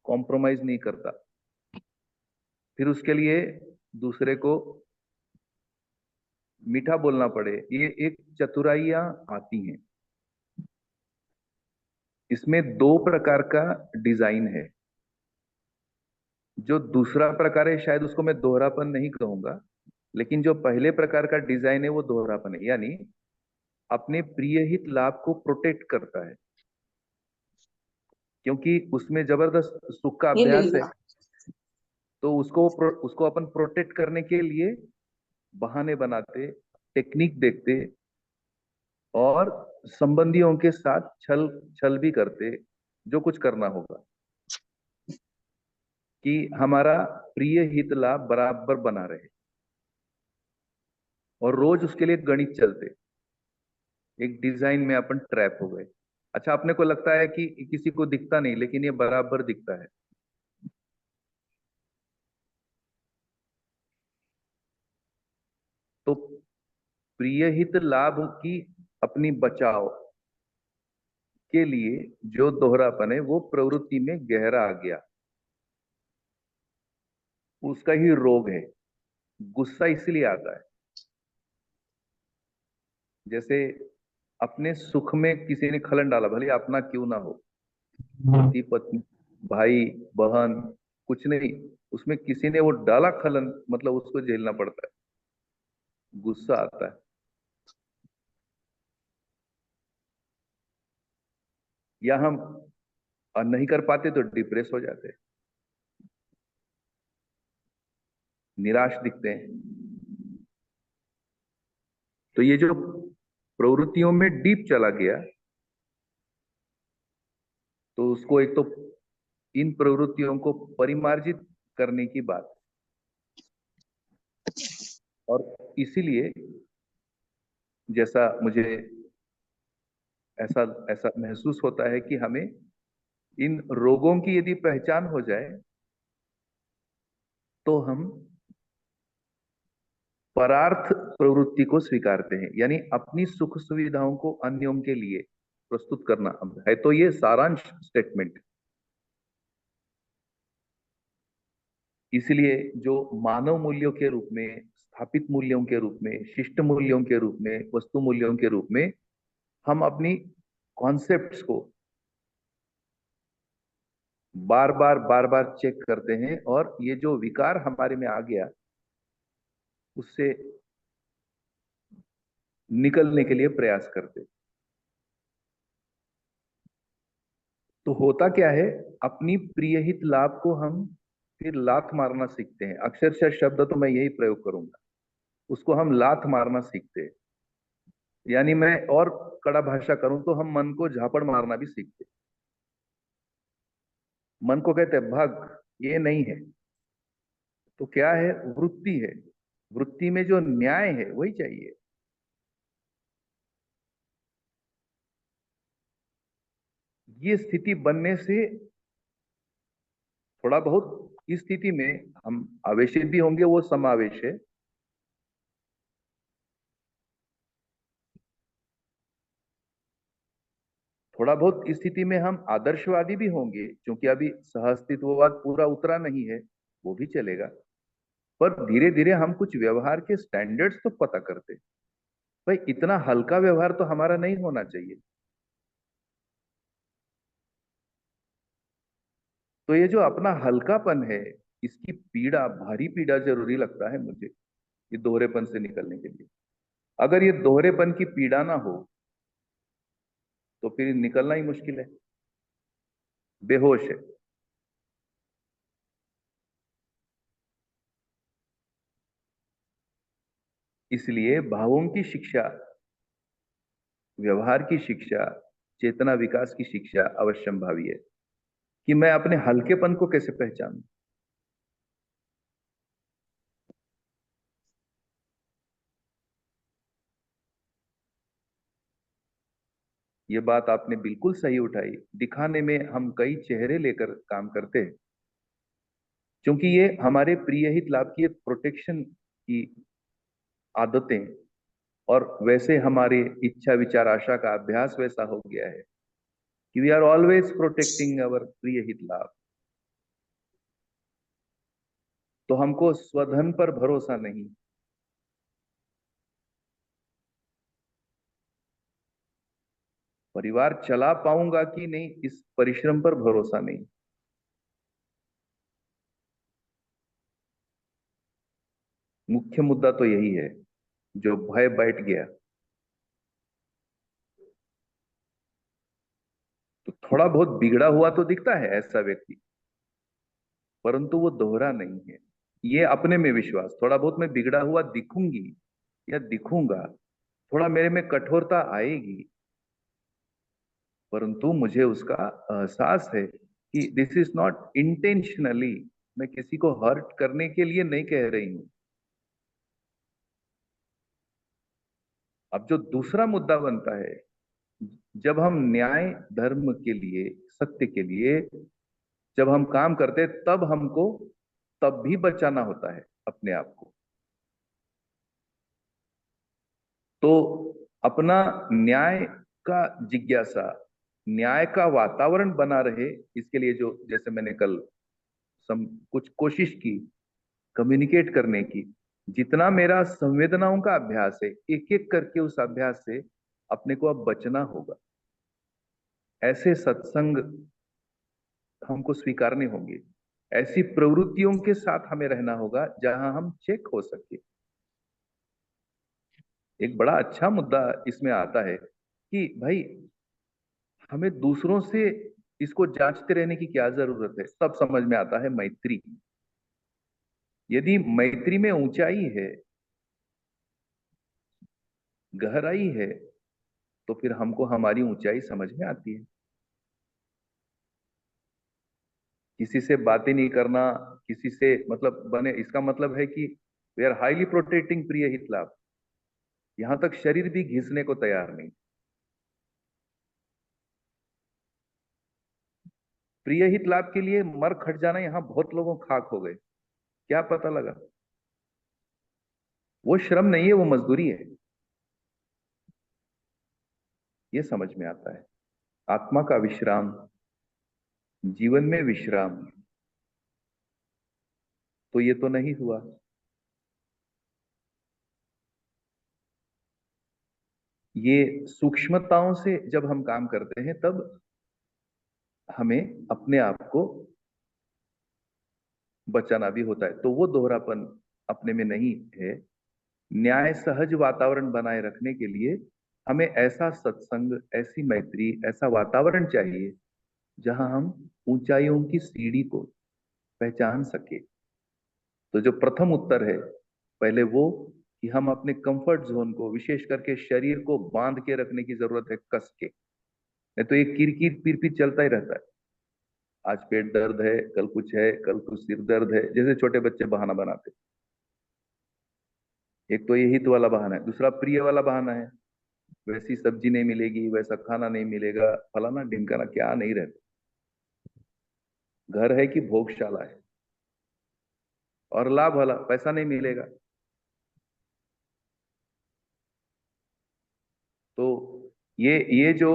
कॉम्प्रोमाइज नहीं करता, फिर उसके लिए दूसरे को मीठा बोलना पड़े। ये एक चतुराइयां आती हैं। इसमें दो प्रकार का डिजाइन है। जो दूसरा प्रकार है शायद उसको मैं दोहरापन नहीं कहूंगा, लेकिन जो पहले प्रकार का डिजाइन है वो दोहरापन है। यानी अपने प्रिय हित लाभ को प्रोटेक्ट करता है, क्योंकि उसमें जबरदस्त सुख का ये ले अभ्यास है। लो। तो उसको अपन प्रोटेक्ट करने के लिए बहाने बनाते, टेक्निक देखते, और संबंधियों के साथ छल छल भी करते, जो कुछ करना होगा कि हमारा प्रिय हित लाभ बराबर बना रहे। और रोज उसके लिए गणित चलते, एक डिजाइन में अपन ट्रैप हो गए। अच्छा, अपने को लगता है कि किसी को दिखता नहीं, लेकिन ये बराबर दिखता है। तो प्रियहित लाभ की अपनी बचाव के लिए जो दोहरापन है वो प्रवृत्ति में गहरा आ गया, उसका ही रोग है। गुस्सा इसलिए आता है, जैसे अपने सुख में किसी ने खलन डाला, भले अपना क्यों ना हो, पति पत्नी भाई बहन कुछ नहीं, उसमें किसी ने वो डाला खलन, मतलब उसको झेलना पड़ता है, गुस्सा आता है। या हम नहीं कर पाते तो डिप्रेस हो जाते हैं, निराश दिखते हैं। तो ये जो प्रवृत्तियों में डीप चला गया, तो उसको एक तो इन प्रवृत्तियों को परिमार्जित करने की बात, और इसीलिए जैसा मुझे ऐसा ऐसा महसूस होता है कि हमें इन रोगों की यदि पहचान हो जाए तो हम परार्थ प्रवृत्ति को स्वीकारते हैं, यानी अपनी सुख सुविधाओं को अन्यों के लिए प्रस्तुत करना है। तो ये सारांश स्टेटमेंट। इसलिए जो मानव मूल्यों के रूप में, स्थापित मूल्यों के रूप में, शिष्ट मूल्यों के रूप में, वस्तु मूल्यों के रूप में हम अपनी कॉन्सेप्ट्स को बार बार चेक करते हैं, और ये जो विकार हमारे में आ गया उससे निकलने के लिए प्रयास करते। तो होता क्या है, अपनी प्रियहित लाभ को हम फिर लात मारना सीखते हैं। अक्षरशः शब्द तो मैं यही प्रयोग करूंगा, उसको हम लात मारना सीखते हैं। यानी मैं और कड़ा भाषा करूं तो हम मन को झापड़ मारना भी सीखते हैं। मन को कहते हैं भाग, ये नहीं है। तो क्या है, वृत्ति है, वृत्ति में जो न्याय है वही चाहिए। ये स्थिति बनने से थोड़ा बहुत इस स्थिति में हम आवेशित भी होंगे, वो समावेश है। थोड़ा बहुत इस स्थिति में हम आदर्शवादी भी होंगे, क्योंकि अभी सहअस्तित्ववाद पूरा उतरा नहीं है, वो भी चलेगा। पर धीरे धीरे हम कुछ व्यवहार के स्टैंडर्ड्स तो पता करते। भाई इतना हल्का व्यवहार तो हमारा नहीं होना चाहिए। तो ये जो अपना हल्कापन है, इसकी पीड़ा, भारी पीड़ा जरूरी लगता है मुझे, ये दोहरेपन से निकलने के लिए। अगर ये दोहरेपन की पीड़ा ना हो तो फिर निकलना ही मुश्किल है, बेहोश है। इसलिए भावों की शिक्षा, व्यवहार की शिक्षा, चेतना विकास की शिक्षा अवश्यंभावी है, कि मैं अपने हल्केपन को कैसे पहचानूं। ये बात आपने बिल्कुल सही उठाई। दिखाने में हम कई चेहरे लेकर काम करते हैं, क्योंकि ये हमारे प्रियहित लाभ की एक प्रोटेक्शन की आदतें, और वैसे हमारे इच्छा विचार आशा का अभ्यास वैसा हो गया है कि वी आर ऑलवेज प्रोटेक्टिंग अवर प्रियहित लाभ। तो हमको स्वधन पर भरोसा नहीं, परिवार चला पाऊंगा कि नहीं इस परिश्रम पर भरोसा नहीं। मुख्य मुद्दा तो यही है, जो भय बैठ गया। तो थोड़ा बहुत बिगड़ा हुआ तो दिखता है ऐसा व्यक्ति, परंतु वो दोहरा नहीं है। ये अपने में विश्वास, थोड़ा बहुत मैं बिगड़ा हुआ दिखूंगी या दिखूंगा, थोड़ा मेरे में कठोरता आएगी, परंतु मुझे उसका एहसास है कि दिस इज नॉट इंटेंशनली, मैं किसी को हर्ट करने के लिए नहीं कह रही हूं। अब जो दूसरा मुद्दा बनता है, जब हम न्याय धर्म के लिए, सत्य के लिए जब हम काम करते हैं, तब हमको तब भी बचाना होता है अपने आप को। तो अपना न्याय का जिज्ञासा, न्याय का वातावरण बना रहे, इसके लिए जो जैसे मैंने कल कुछ कोशिश की कम्युनिकेट करने की, जितना मेरा संवेदनाओं का अभ्यास है, एक एक करके उस अभ्यास से अपने को अब बचना होगा। ऐसे सत्संग हमको स्वीकारने होंगे, ऐसी प्रवृत्तियों के साथ हमें रहना होगा जहां हम चेक हो सके। एक बड़ा अच्छा मुद्दा इसमें आता है कि भाई हमें दूसरों से इसको जांचते रहने की क्या जरूरत है। सब समझ में आता है मैत्री। यदि मैत्री में ऊंचाई है, गहराई है, तो फिर हमको हमारी ऊंचाई समझ में आती है। किसी से बातें नहीं करना, किसी से मतलब बने, इसका मतलब है कि वी आर हाईली प्रोटेक्टिंग प्रिय हित लाभ। यहां तक शरीर भी घिसने को तैयार नहीं। प्रिय हित लाभ के लिए मर खट जाना, यहां बहुत लोगों खाक हो गए। क्या पता लगा? वो श्रम नहीं है, वो मजदूरी है। ये समझ में आता है। आत्मा का विश्राम, जीवन में विश्राम, तो ये तो नहीं हुआ। ये सूक्ष्मताओं से जब हम काम करते हैं, तब हमें अपने आप को बचाना भी होता है। तो वो दोहरापन अपने में नहीं है। न्याय सहज वातावरण बनाए रखने के लिए हमें ऐसा सत्संग, ऐसी मैत्री, ऐसा वातावरण चाहिए जहां हम ऊंचाइयों की सीढ़ी को पहचान सके। तो जो प्रथम उत्तर है, पहले वो कि हम अपने कंफर्ट जोन को, विशेष करके शरीर को बांध के रखने की जरूरत है, कस के। नहीं तो ये किरकिर पीर चलता ही रहता है। आज पेट दर्द है, कल कुछ है, कल कुछ सिर दर्द है, जैसे छोटे बच्चे बहाना बनाते। एक तो ये हित वाला बहाना है, दूसरा प्रिय वाला बहाना है, वैसी सब्जी नहीं मिलेगी, वैसा खाना नहीं मिलेगा, फलाना ढिमकाना क्या नहीं रहता। घर है कि भोगशाला है, और लाभ वाला पैसा नहीं मिलेगा। तो ये जो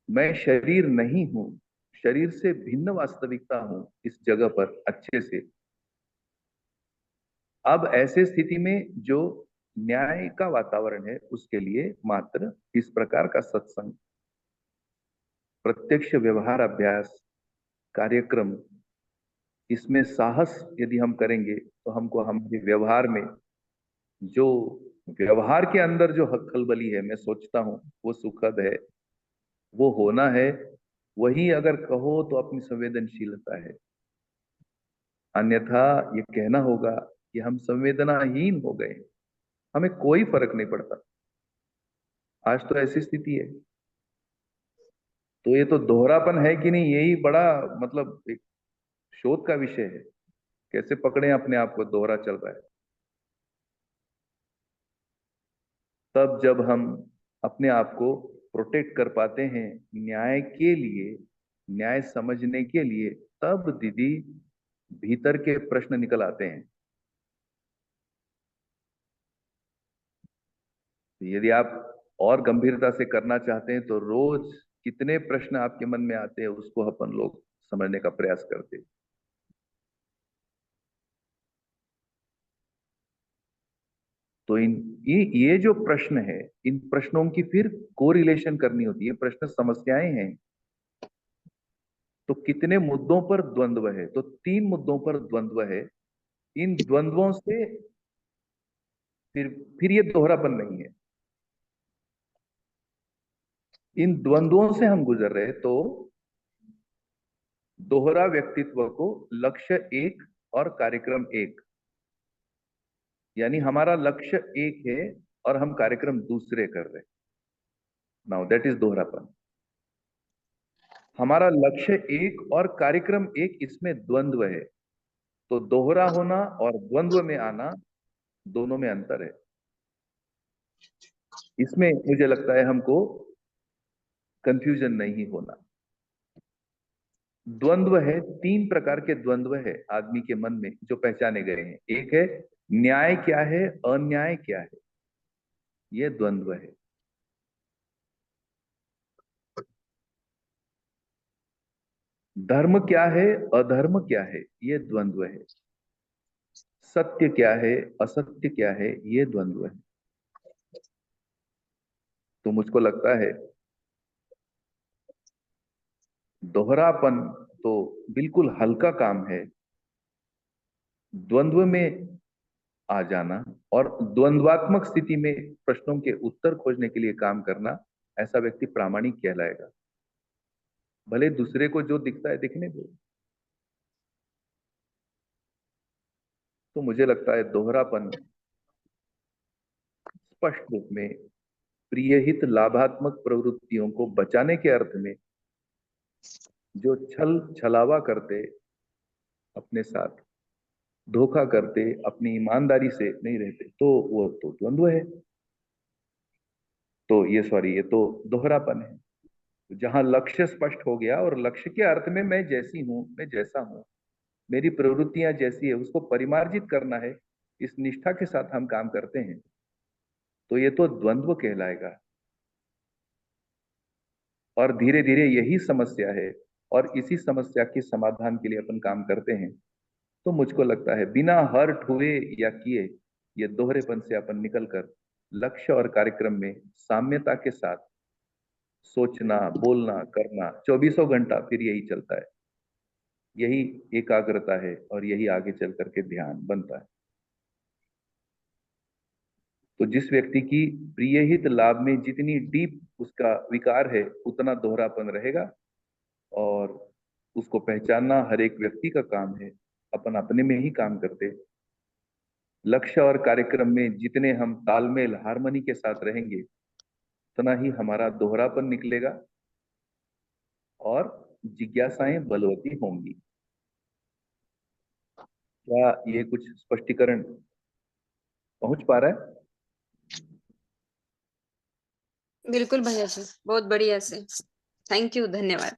मैं शरीर नहीं हूं, शरीर से भिन्न वास्तविकता हूं इस जगह पर अच्छे से। अब ऐसे स्थिति में जो न्याय का वातावरण है, उसके लिए मात्र इस प्रकार का सत्संग, प्रत्यक्ष व्यवहार अभ्यास कार्यक्रम, इसमें साहस यदि हम करेंगे तो हमको हमारे व्यवहार में, जो व्यवहार के अंदर जो खलबली है, मैं सोचता हूं वो सुखद है, वो होना है। वही अगर कहो तो अपनी संवेदनशीलता है। अन्यथा ये कहना होगा कि हम संवेदनाहीन हो गए, हमें कोई फर्क नहीं पड़ता। आज तो ऐसी स्थिति है। तो ये तो दोहरापन है कि नहीं, यही बड़ा मतलब एक शोध का विषय है। कैसे पकड़े अपने आप को दोहरा चल रहा है। तब जब हम अपने आप को प्रोटेक्ट कर पाते हैं न्याय के लिए, न्याय समझने के लिए, तब दीदी भीतर के प्रश्न निकल आते हैं। यदि आप और गंभीरता से करना चाहते हैं तो रोज कितने प्रश्न आपके मन में आते हैं, उसको अपन लोग समझने का प्रयास करते हैं। तो ये जो प्रश्न है, इन प्रश्नों की फिर कोरिलेशन करनी होती है। प्रश्न समस्याएं हैं, तो कितने मुद्दों पर द्वंद्व है? तो 3 मुद्दों पर द्वंद्व है। इन द्वंद्वों से फिर ये दोहरापन नहीं है। इन द्वंद्वों से हम गुजर रहे तो दोहरा व्यक्तित्व को लक्ष्य एक और कार्यक्रम एक, यानी हमारा लक्ष्य एक है और हम कार्यक्रम दूसरे कर रहे हैं। नाउ दैट इज दोहरापन। हमारा लक्ष्य एक और कार्यक्रम एक, इसमें द्वंद्व है। तो दोहरा होना और द्वंद्व में आना, दोनों में अंतर है। इसमें मुझे लगता है हमको कंफ्यूजन नहीं होना। द्वंद्व है, 3 प्रकार के द्वंद्व है आदमी के मन में जो पहचाने गए हैं। एक है न्याय क्या है, अन्याय क्या है। ये द्वंद्व है। धर्म क्या है, अधर्म क्या है, ये द्वंद्व है। सत्य क्या है, असत्य क्या है, ये द्वंद्व है। तो मुझको लगता है दोहरापन तो बिल्कुल हल्का काम है। द्वंद्व में आ जाना और द्वंद्वात्मक स्थिति में प्रश्नों के उत्तर खोजने के लिए काम करना, ऐसा व्यक्ति प्रामाणिक कहलाएगा। भले दूसरे को जो दिखता है दिखने दो। तो मुझे लगता है दोहरापन स्पष्ट रूप में प्रियहित लाभात्मक प्रवृत्तियों को बचाने के अर्थ में जो छल छलावा करते, अपने साथ धोखा करते, अपनी ईमानदारी से नहीं रहते, तो वो तो द्वंद्व है। तो ये तो दोहरापन है। जहां लक्ष्य स्पष्ट हो गया और लक्ष्य के अर्थ में मैं जैसी हूं, मैं जैसा हूं, मेरी प्रवृत्तियां जैसी है, उसको परिमार्जित करना है, इस निष्ठा के साथ हम काम करते हैं, तो ये तो द्वंद्व कहलाएगा। और धीरे धीरे यही समस्या है, और इसी समस्या के समाधान के लिए अपन काम करते हैं। तो मुझको लगता है बिना हर्ट हुए या किए ये दोहरेपन से अपन निकलकर लक्ष्य और कार्यक्रम में साम्यता के साथ सोचना, बोलना, करना, 24 घंटा फिर यही चलता है। यही एकाग्रता है और यही आगे चल करके ध्यान बनता है। तो जिस व्यक्ति की प्रिय हित लाभ में जितनी डीप उसका विकार है, उतना दोहरापन रहेगा। और उसको पहचानना हर एक व्यक्ति का काम है। अपन अपने में ही काम करते, लक्ष्य और कार्यक्रम में जितने हम तालमेल हार्मनी के साथ रहेंगे, उतना ही हमारा दोहरापन निकलेगा और जिज्ञासाएं बलवती होंगी। क्या ये कुछ स्पष्टीकरण पहुंच पा रहा है? बिल्कुल भैया जी, बहुत बढ़िया से। थैंक यू, धन्यवाद।